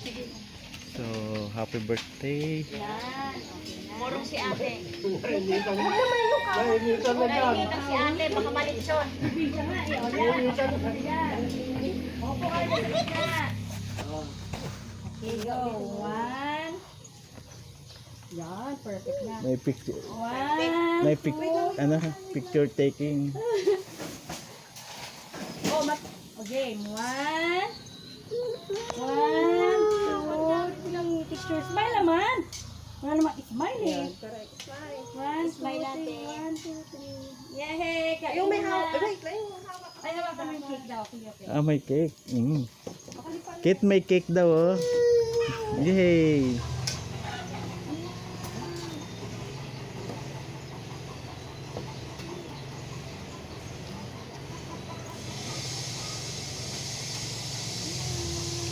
So, happy birthday. Yan. Murong si ate. Nainitan na Nakikita si ate, baka malitsyon. Opo kayo na gitna. Okay, go. One. Yan, perfect na. May picture. One. Picture taking. Oh, okay, one. One, two. Ilang picture. Smile naman. Wala naman smile eh. One, smile natin. One, two, three. Yay! Kain Yung may na. hawak. Wait, yung hawak. Ay, hawakan mo yung cake daw. Sige, okay. Ah, may cake. Kate, may cake daw, oh. Yay!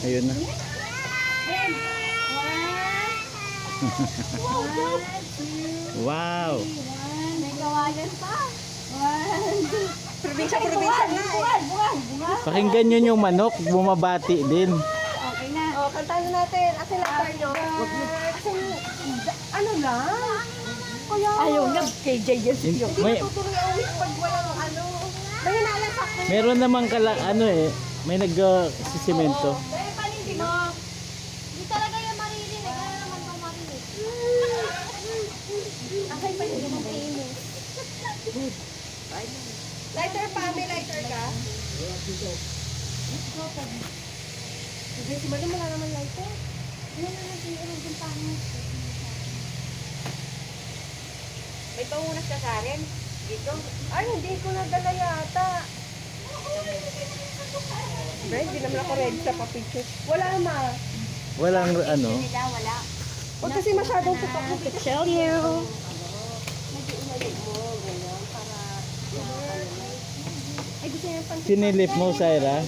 Ayun na. Then, one, two, Wow! one. May kawayan pa. One, two. Probinsya na eh. Pakinggan nyo yung manok, bumabati din. Okay na. Oh, kantahan natin. Asin lang tayo. Ano lang? Kuya. Ayaw na, KJ yes. Hindi May, matutuloy ang week pag walang ano. May hinalasak na. meron namang may nag-sisimento. Pero panindig mo. Hindi talaga yung maririnig. Ano naman itong marinig? Akay pa yun yung inis. Lighter pa, may lighter ka? Sige, si Madam wala naman lighter. May pangunas ka sa rin? Dito? Ay, hindi ko nadala yata. Ba, hindi naman ako ready sa pa-picture. Wala ma. Walang ano. Nila, wala. Huwag kasi masyadong sa pa-picture. Show you. Ay, gusto niya pang Sinilip mo, Syra?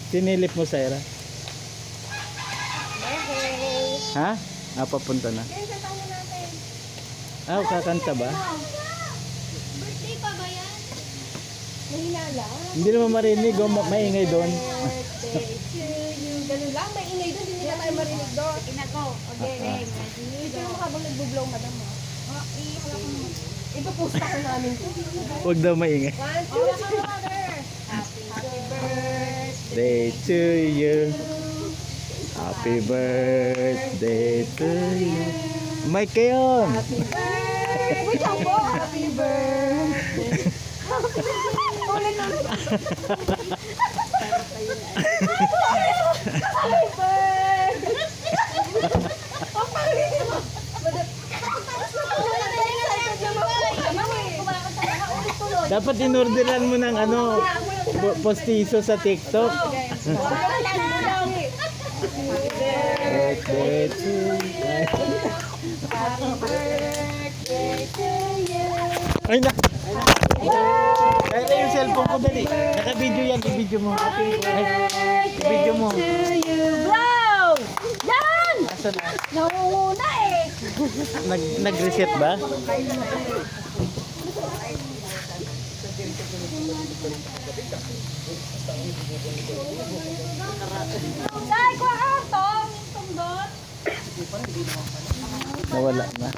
Sinilip mo, Syra? Ha? Ah, papunta na. Yan, kantahan natin. Ah, kakanta ba? Birthday pa ba yan? Mahinala. Hindi naman marinig, maingay doon. Birthday to you. Ganun lang, may ingay doon. Hindi na tayo marinig doon. Inago. Okay, ready. Ito yung habang nagbo-blow, madam mo. Ipaposta ka namin ito. Huwag daw maingay. 1, 2, 3. Happy Day birthday. to you. Happy birthday to you. Mic kayo. Wait lang po. Happy birthday. Ulit ulit. Happy birthday. Ang pangit mo. Dapat inorderan mo ng postizo sa TikTok. Birthday to you. Happy birthday to you. Ay na. Kaya na yung cellphone ko dali. Naka-video yan, i-video mo. I-video mo. Blow! Yan! Asan na? Nangunguna eh. Nag-reset ba? Dahil ko ang tong doon. Nawala na.